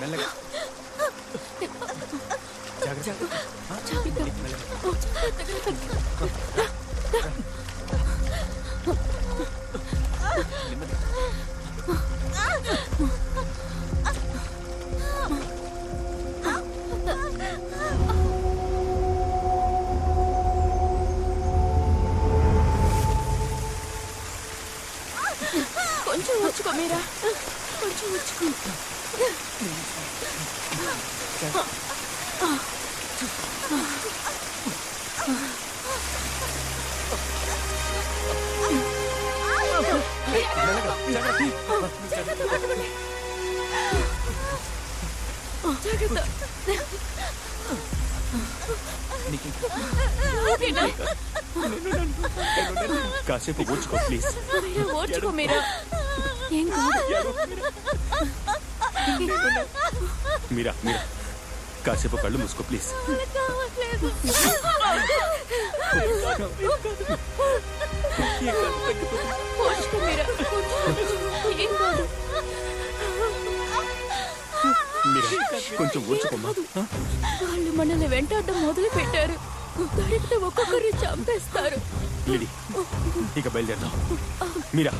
మెల్లగా కొంచెం వచ్చుకో మీరా, కొంచెం వచ్చుకో. కాసేపు ఓర్చుకో ప్లీజ్. ఓర్చుకో మీరా, ఏం కాదు. మీరా మీరా కాసేపు కళ్ళు మూసుకో ప్లీజ్. ఓర్చుకో మీరా, ఏం కాదు. మీరా కొంచెం ఓర్చుకోమ్మా. వాళ్ళు మనల్ని వెంటాడడం మొదలు పెట్టారు. దొరికితే ఒక్కొక్కరిని చంపేస్తారు. లిడి ఇక బయలుదేరదాం. మీరా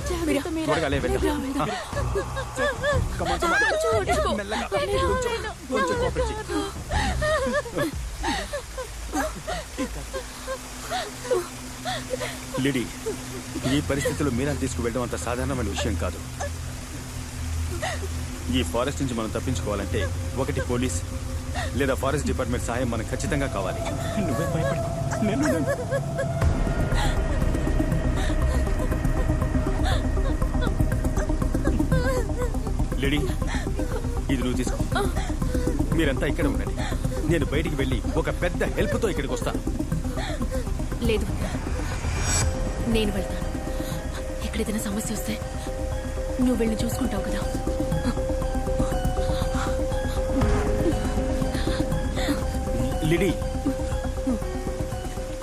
త్వరగా లే వెళ్దాం. కొంచెం కోపం చెయ్యి. లిడి ఈ పరిస్థితిలో మీరా తీసుకువెళ్ళడం అంత సాధారణమైన విషయం కాదు. ఈ ఫారెస్ట్ నుంచి మనం తప్పించుకోవాలంటే ఒకటి పోలీస్ లేదా ఫారెస్ట్ డిపార్ట్మెంట్ సహాయం మనకు ఖచ్చితంగా కావాలి. నువ్వే భయపడు. లేడీ ఇది నువ్వు తీసుకో. మీరంతా ఇక్కడ ఉండండి. నేను బయటికి వెళ్ళి ఒక పెద్ద హెల్ప్తో ఇక్కడికి వస్తాను. లేదు, నేను వెళ్తాను. ఇక్కడ ఏదైనా సమస్య వస్తే నువ్వు వెళ్ళి చూసుకుంటావు కదా. లిడీ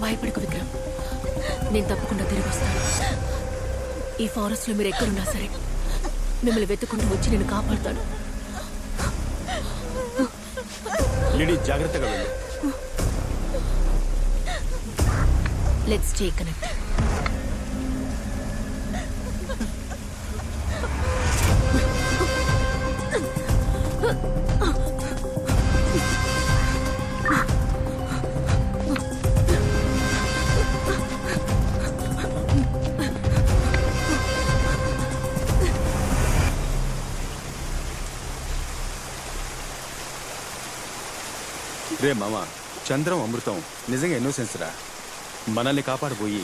భయపడకు విక్రమ్, నేను తప్పకుండా తిరిగి వస్తాను. ఈ ఫారెస్ట్ లో మీరు ఎక్కడున్నా సరే మిమ్మల్ని వెతుక్కుంటూ వచ్చి నేను కాపాడుతాను. లిడీ జాగ్రత్తగా వెళ్ళు. Let's stay connect. రే మామ, చంద్రం అమృతం నిజంగా ఇన్నోసెన్స్ రా. మనల్ని కాపాడబోయి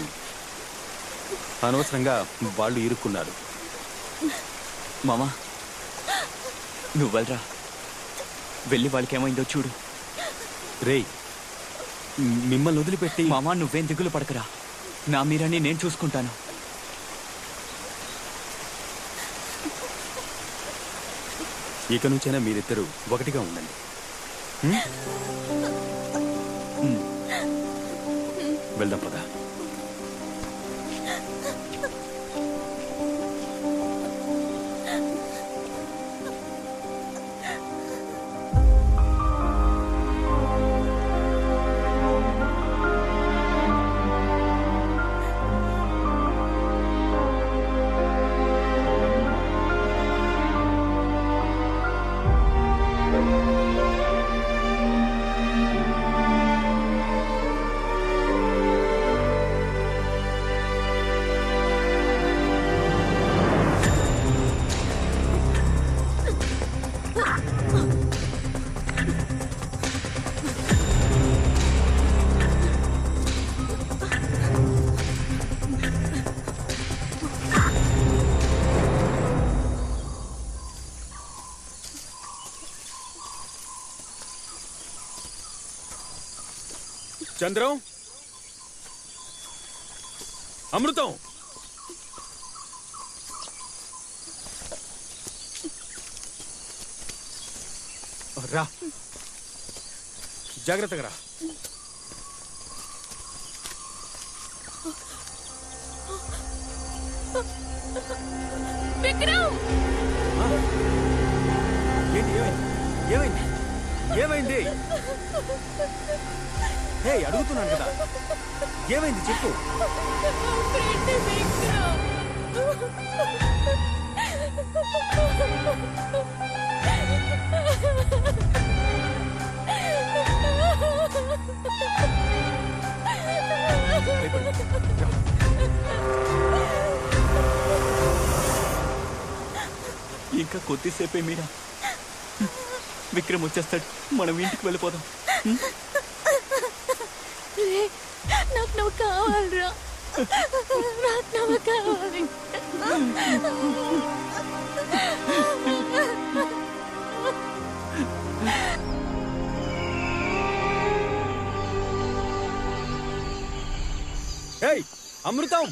అనవసరంగా వాళ్ళు ఇరుక్కున్నారు. మామా నువ్వు వెళ్ళరా, వెళ్ళి వాళ్ళకి ఏమైందో చూడు. రే మిమ్మల్ని వదిలిపెట్టి. మామా నువ్వేం దిగులు పడకరా, నా మీరాని నేను చూసుకుంటాను. ఇక నుంచైనా మీరిద్దరూ ఒకటిగా ఉండండి. వెళ్దాం పదా. చంద్రం, అమృతం, రా, జాగ్రత్తగా రా. విక్రమ్! ఏంటి ఏమైంది ఏమైంది హే అడుగుతున్నాను కదా ఏమైంది చెప్పు. ఫ్రెండ్ విక్రమ్! ఇంకా కొద్దిసేపే మీరా. విక్రమ్ వచ్చేస్తాడు, మనం ఇంటికి వెళ్ళిపోదాం. రే, నాకు నువ్వు కావాలరా, నాకు నువ్వు కావాలి. ఏయ్ అమృతం,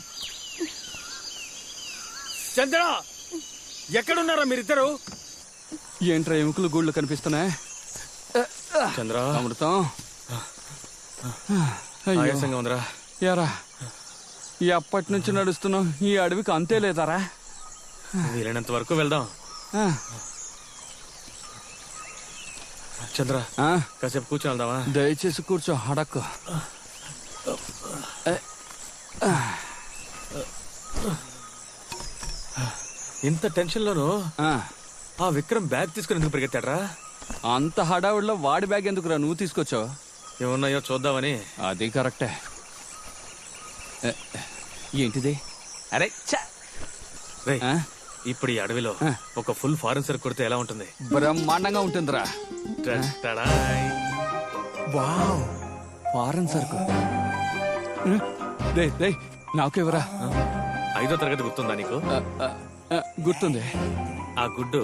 చంద్ర, ఎక్కడున్నారా మీరిద్దరు? ఏంట్రా ఎముకలు గూళ్ళు కనిపిస్తున్నాయి? చంద్ర, అమృతం, అయ్యో. ఆయాసంగా ఉందిరా. యారా, ఎప్పటి నుంచి నడుస్తున్నాం? ఈ అడవికి అంతే లేదారా? వీలైనంత వరకు వెళ్దాం. ఆ, చంద్ర, ఆ, కాసేపు కూర్చొని వెళ్దామా? దయచేసి కూర్చో, అడక్కు. ఇంత టెన్షన్ లోను ఆ, ఆ విక్రమ్ బ్యాగ్ తీసుకుని ఎందుకు పరిగెత్తాడ్రా? అంత హడావుడిలో వాడి బ్యాగ్ ఎందుకురా నువ్వు తీసుకొచ్చావు? ఏమున్నాయో చూద్దామని. అది కరెక్టే. ఏ, ఏంటిది? అరే ఛ! రేయ్, ఆ, ఇప్పుడు ఈ అడవిలో ఒక ఫుల్ ఫారెన్ సరుకు కొడితే ఎలా ఉంటుంది? బ్రహ్మాండంగా ఉంటుందిరా. టడాయ్. వావ్, ఫారెన్ సరుకు. దే దే నాకు ఇవ్వరా. 5వ తరగతి గుర్తుందా నీకు? గుర్తుంది. ఆ గుడ్డు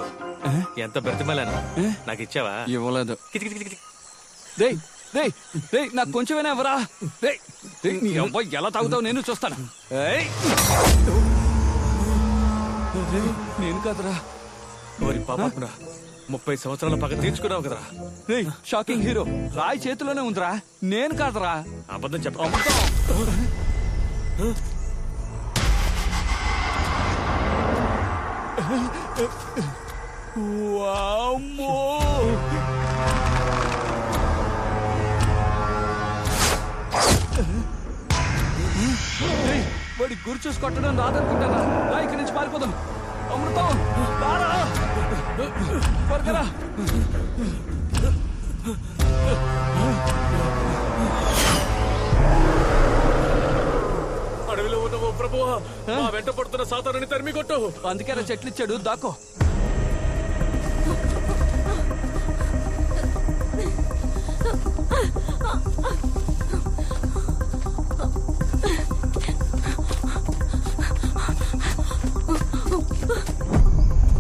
ఎంత బ్రతిమలాను నాకు ఇచ్చావా? ఇవ్వలేదు. కిచి కిచి కిచి. దేయ్ దేయ్ దేయ్, నాకు కొంచెమైనా ఇవ్వరా. దేయ్ దేయ్, నీ అబ్బాయి ఎలా తాగుతావు నేను చూస్తాను. ఏయ్! దేయ్, నేను కాదురా. ఓరి పాపరా, 30 సంవత్సరాల పగ తీర్చుకున్నావు కదరా. రేయ్, షాకింగ్ హీరో రాయి చేతిలోనే ఉందిరా, నేను కాదురా. అబద్ధం చెప్ప. వామ్మో! ఏయ్, వాడి గురి చూసి కొట్టడం రాదనుకుంటారా? రా, ఇక్కడి నుంచి పారిపోదాం. అమృతం, రారా, త్వరగా. అడవిలో ఉన్న ఓ ప్రభువా, మా వెంట పడుతున్న సాతానుని తరిమి కొట్టు. అందుకే చెట్లు ఇచ్చాడు, దాకో.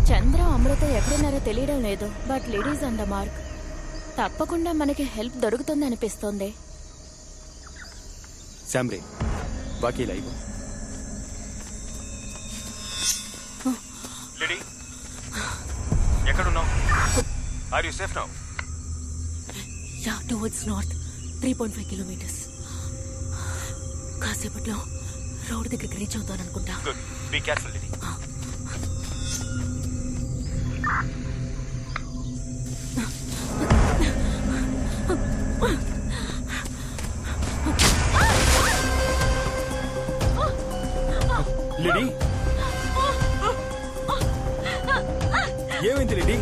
చంద్ర అమృత ఎక్కడున్నారో తెలియడం లేదు, బట్ లేడీస్ అండ్ మార్క్. తప్పకుండా మనకి హెల్ప్ దొరుకుతుంది అనిపిస్తోంది. శామ్రీ, బాకీ లైవ్. లేడీ, ఎక్కడున్నావు? Are you safe now? Yeah, towards north 3.5 kilometres. కాసేపట్లో రోడ్ దగ్గరికి రీచ్ అవుతాననుకుంటా. Good, be careful lady. Lady, ఏమైంది లేడీ?